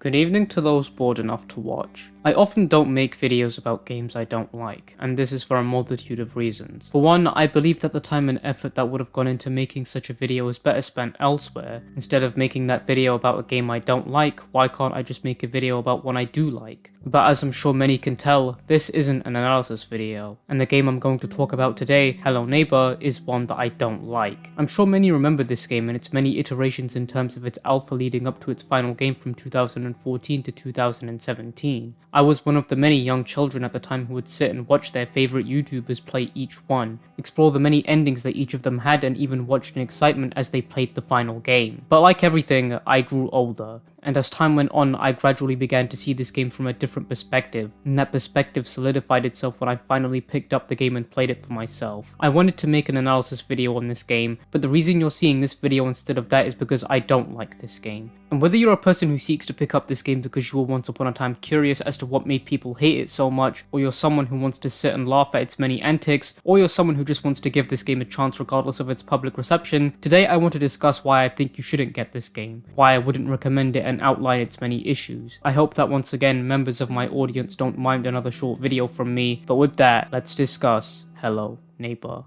Good evening to those bored enough to watch. I often don't make videos about games I don't like, and this is for a multitude of reasons. For one, I believe that the time and effort that would have gone into making such a video is better spent elsewhere. Instead of making that video about a game I don't like, why can't I just make a video about one I do like? But as I'm sure many can tell, this isn't an analysis video, and the game I'm going to talk about today, Hello Neighbour, is one that I don't like. I'm sure many remember this game and its many iterations in terms of its alpha leading up to its final game from 2014 to 2017. I was one of the many young children at the time who would sit and watch their favourite YouTubers play each one, explore the many endings that each of them had, and even watched in excitement as they played the final game. But like everything, I grew older, and as time went on, I gradually began to see this game from a different perspective, and that perspective solidified itself when I finally picked up the game and played it for myself. I wanted to make an analysis video on this game, but the reason you're seeing this video instead of that is because I don't like this game. And whether you're a person who seeks to pick up this game because you were once upon a time curious as to what made people hate it so much, or you're someone who wants to sit and laugh at its many antics, or you're someone who just wants to give this game a chance regardless of its public reception, today I want to discuss why I think you shouldn't get this game, why I wouldn't recommend it, and outline its many issues. I hope that once again members of my audience don't mind another short video from me, but with that, let's discuss Hello Neighbour.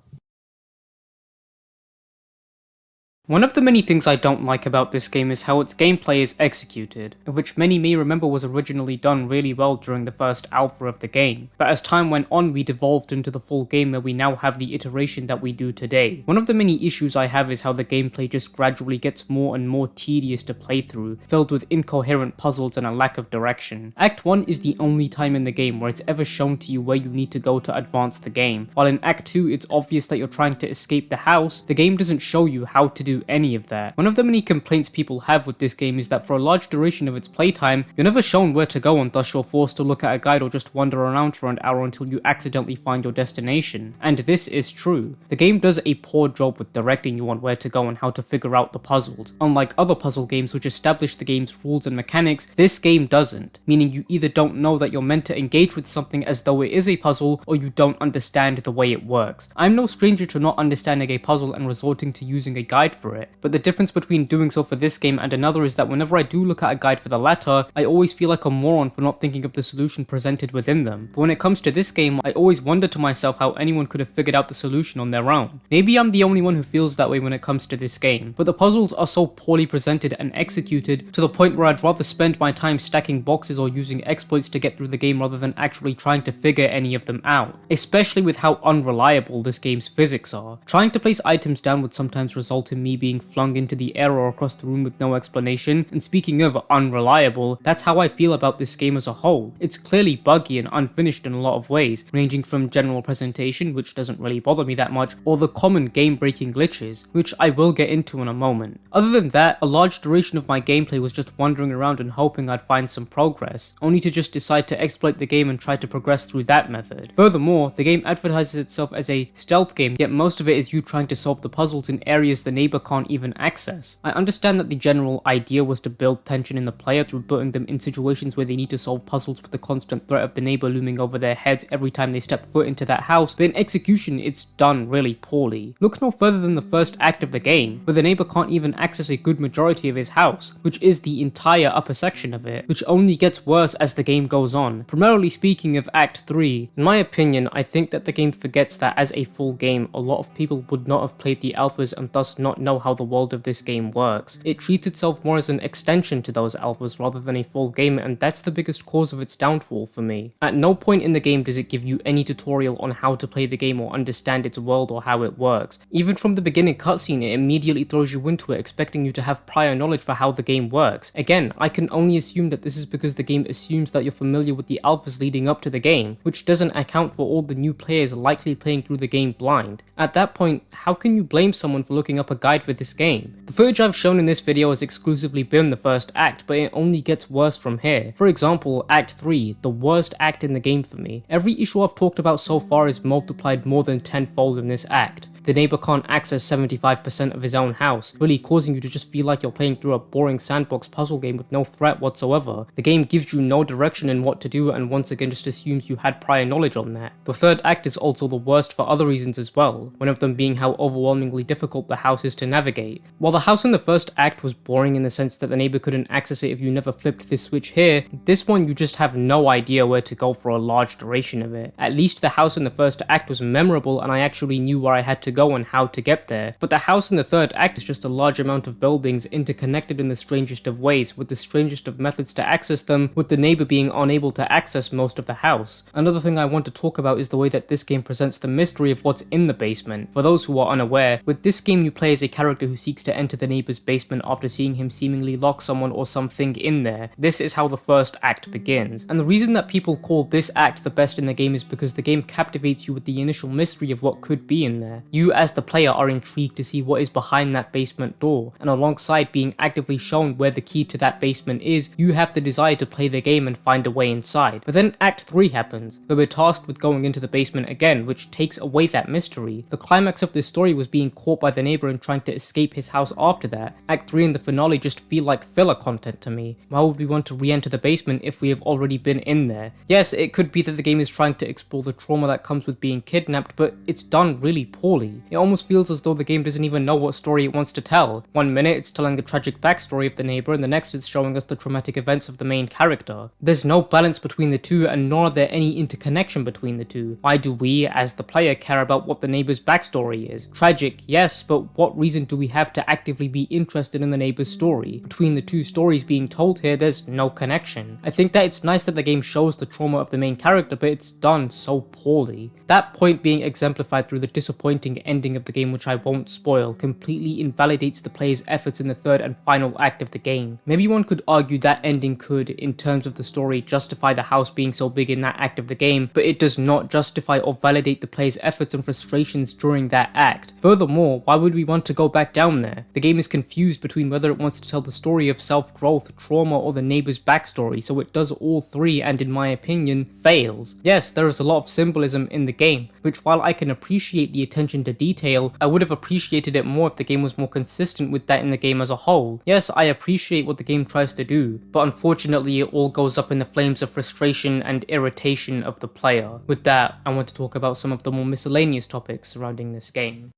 One of the many things I don't like about this game is how its gameplay is executed, of which many may remember was originally done really well during the first alpha of the game, but as time went on we devolved into the full game where we now have the iteration that we do today. One of the many issues I have is how the gameplay just gradually gets more and more tedious to play through, filled with incoherent puzzles and a lack of direction. Act 1 is the only time in the game where it's ever shown to you where you need to go to advance the game, while in Act 2 it's obvious that you're trying to escape the house. The game doesn't show you how to do any of that. One of the many complaints people have with this game is that for a large duration of its playtime, you're never shown where to go and thus you're forced to look at a guide or just wander around for an hour until you accidentally find your destination. And this is true. The game does a poor job with directing you on where to go and how to figure out the puzzles. Unlike other puzzle games which establish the game's rules and mechanics, this game doesn't, meaning you either don't know that you're meant to engage with something as though it is a puzzle, or you don't understand the way it works. I'm no stranger to not understanding a puzzle and resorting to using a guide for it, but the difference between doing so for this game and another is that whenever I do look at a guide for the latter, I always feel like a moron for not thinking of the solution presented within them. But when it comes to this game, I always wonder to myself how anyone could have figured out the solution on their own. Maybe I'm the only one who feels that way when it comes to this game, but the puzzles are so poorly presented and executed to the point where I'd rather spend my time stacking boxes or using exploits to get through the game rather than actually trying to figure any of them out, especially with how unreliable this game's physics are. Trying to place items down would sometimes result in me being flung into the air or across the room with no explanation, and speaking of unreliable, that's how I feel about this game as a whole. It's clearly buggy and unfinished in a lot of ways, ranging from general presentation, which doesn't really bother me that much, or the common game-breaking glitches, which I will get into in a moment. Other than that, a large duration of my gameplay was just wandering around and hoping I'd find some progress, only to just decide to exploit the game and try to progress through that method. Furthermore, the game advertises itself as a stealth game, yet most of it is you trying to solve the puzzles in areas the neighbor can't even access. I understand that the general idea was to build tension in the player through putting them in situations where they need to solve puzzles with the constant threat of the neighbor looming over their heads every time they step foot into that house, but in execution it's done really poorly. Look no further than the first act of the game, where the neighbor can't even access a good majority of his house, which is the entire upper section of it, which only gets worse as the game goes on. Primarily speaking of Act 3, in my opinion, I think that the game forgets that as a full game, a lot of people would not have played the alphas and thus not know how the world of this game works. It treats itself more as an extension to those alphas rather than a full game, and that's the biggest cause of its downfall for me. At no point in the game does it give you any tutorial on how to play the game or understand its world or how it works. Even from the beginning cutscene, it immediately throws you into it, expecting you to have prior knowledge for how the game works. Again, I can only assume that this is because the game assumes that you're familiar with the alphas leading up to the game, which doesn't account for all the new players likely playing through the game blind. At that point, how can you blame someone for looking up a guide for this game? The footage I've shown in this video has exclusively been the first act, but it only gets worse from here. For example, Act 3, the worst act in the game for me. Every issue I've talked about so far is multiplied more than tenfold in this act. the neighbor can't access 75% of his own house, really causing you to just feel like you're playing through a boring sandbox puzzle game with no threat whatsoever. The game gives you no direction in what to do and once again just assumes you had prior knowledge on that. The third act is also the worst for other reasons as well, one of them being how overwhelmingly difficult the house is to navigate. While the house in the first act was boring in the sense that the neighbor couldn't access it if you never flipped this switch here, this one you just have no idea where to go for a large duration of it. At least the house in the first act was memorable and I actually knew where I had to go and how to get there, but the house in the third act is just a large amount of buildings interconnected in the strangest of ways, with the strangest of methods to access them, with the neighbor being unable to access most of the house. Another thing I want to talk about is the way that this game presents the mystery of what's in the basement. For those who are unaware, with this game you play as a character who seeks to enter the neighbor's basement after seeing him seemingly lock someone or something in there. This is how the first act begins. And the reason that people call this act the best in the game is because the game captivates you with the initial mystery of what could be in there. You as the player are intrigued to see what is behind that basement door, and alongside being actively shown where the key to that basement is, you have the desire to play the game and find a way inside. But then Act 3 happens, where we're tasked with going into the basement again, which takes away that mystery. The climax of this story was being caught by the neighbor and trying to escape his house after that. Act 3 and the finale just feel like filler content to me. Why would we want to re-enter the basement if we have already been in there? Yes, it could be that the game is trying to explore the trauma that comes with being kidnapped, but it's done really poorly. It almost feels as though the game doesn't even know what story it wants to tell. One minute it's telling the tragic backstory of the neighbor, and the next it's showing us the traumatic events of the main character. There's no balance between the two, and nor are there any interconnection between the two. Why do we, as the player, care about what the neighbor's backstory is? Tragic, yes, but what reason do we have to actively be interested in the neighbor's story? Between the two stories being told here, there's no connection. I think that it's nice that the game shows the trauma of the main character, but it's done so poorly. That point being exemplified through the disappointing ending of the game, which I won't spoil, completely invalidates the player's efforts in the third and final act of the game. Maybe one could argue that ending could, in terms of the story, justify the house being so big in that act of the game, but it does not justify or validate the player's efforts and frustrations during that act. Furthermore, why would we want to go back down there? The game is confused between whether it wants to tell the story of self-growth, trauma, or the neighbor's backstory, so it does all three and, in my opinion, fails. Yes, there is a lot of symbolism in the game, which while I can appreciate the attention to detail, I would have appreciated it more if the game was more consistent with that in the game as a whole. Yes, I appreciate what the game tries to do, but unfortunately it all goes up in the flames of frustration and irritation of the player. With that, I want to talk about some of the more miscellaneous topics surrounding this game.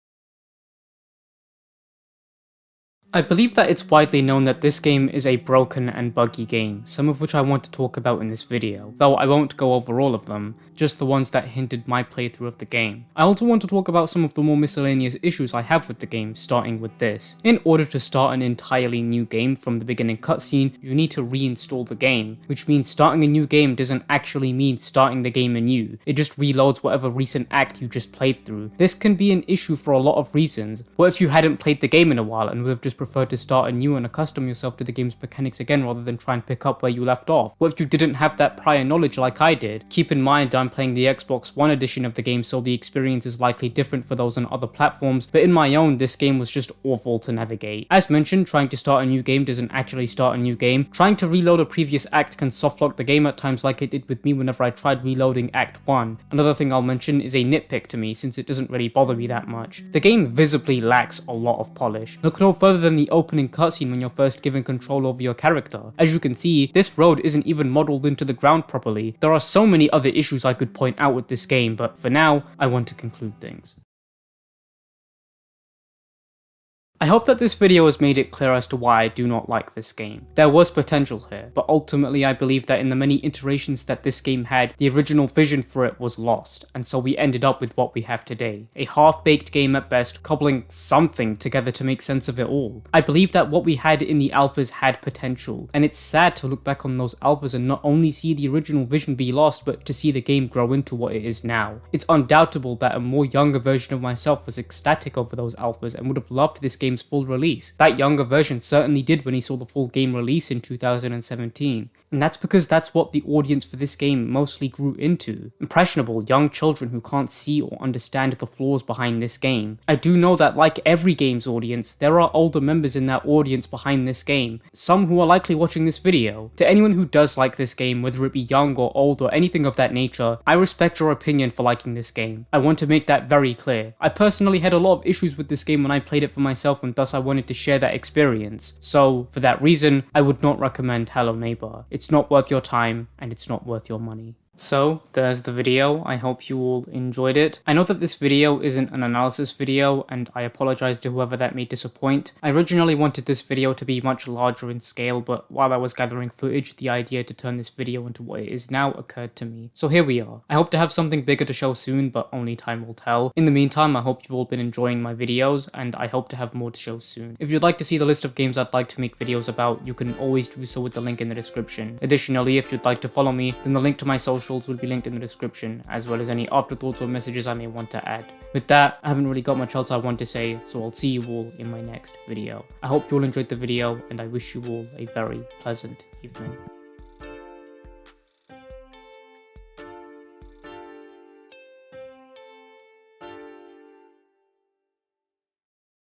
I believe that it's widely known that this game is a broken and buggy game, some of which I want to talk about in this video, though I won't go over all of them, just the ones that hindered my playthrough of the game. I also want to talk about some of the more miscellaneous issues I have with the game, starting with this. In order to start an entirely new game from the beginning cutscene, you need to reinstall the game, which means starting a new game doesn't actually mean starting the game anew, it just reloads whatever recent act you just played through. This can be an issue for a lot of reasons. What if you hadn't played the game in a while and would have just prefer to start anew and accustom yourself to the game's mechanics again rather than try and pick up where you left off? What if you didn't have that prior knowledge like I did? Keep in mind I'm playing the Xbox One edition of the game, so the experience is likely different for those on other platforms, but in my own, this game was just awful to navigate. As mentioned, trying to start a new game doesn't actually start a new game. Trying to reload a previous act can softlock the game at times like it did with me whenever I tried reloading Act 1. Another thing I'll mention is a nitpick to me, since it doesn't really bother me that much. The game visibly lacks a lot of polish. Look no further than the opening cutscene when you're first given control over your character. As you can see, this road isn't even modeled into the ground properly. There are so many other issues I could point out with this game, but for now, I want to conclude things. I hope that this video has made it clear as to why I do not like this game. There was potential here, but ultimately I believe that in the many iterations that this game had, the original vision for it was lost, and so we ended up with what we have today. A half-baked game at best, cobbling something together to make sense of it all. I believe that what we had in the alphas had potential, and it's sad to look back on those alphas and not only see the original vision be lost, but to see the game grow into what it is now. It's undoubtable that a more younger version of myself was ecstatic over those alphas and would have loved this game game's full release. That younger version certainly did when he saw the full game release in 2017. And that's because that's what the audience for this game mostly grew into. Impressionable young children who can't see or understand the flaws behind this game. I do know that like every game's audience, there are older members in that audience behind this game, some who are likely watching this video. To anyone who does like this game, whether it be young or old or anything of that nature, I respect your opinion for liking this game. I want to make that very clear. I personally had a lot of issues with this game when I played it for myself, and thus I wanted to share that experience. So, for that reason, I would not recommend Hello Neighbor. It's not worth your time, and it's not worth your money. So, there's the video. I hope you all enjoyed it. I know that this video isn't an analysis video, and I apologize to whoever that may disappoint. I originally wanted this video to be much larger in scale, but while I was gathering footage, the idea to turn this video into what it is now occurred to me. So here we are. I hope to have something bigger to show soon, but only time will tell. In the meantime, I hope you've all been enjoying my videos, and I hope to have more to show soon. If you'd like to see the list of games I'd like to make videos about, you can always do so with the link in the description. Additionally, if you'd like to follow me, then the link to my socials will be linked in the description, as well as any afterthoughts or messages I may want to add. With that, I haven't really got much else I want to say, so I'll see you all in my next video. I hope you all enjoyed the video, and I wish you all a very pleasant evening.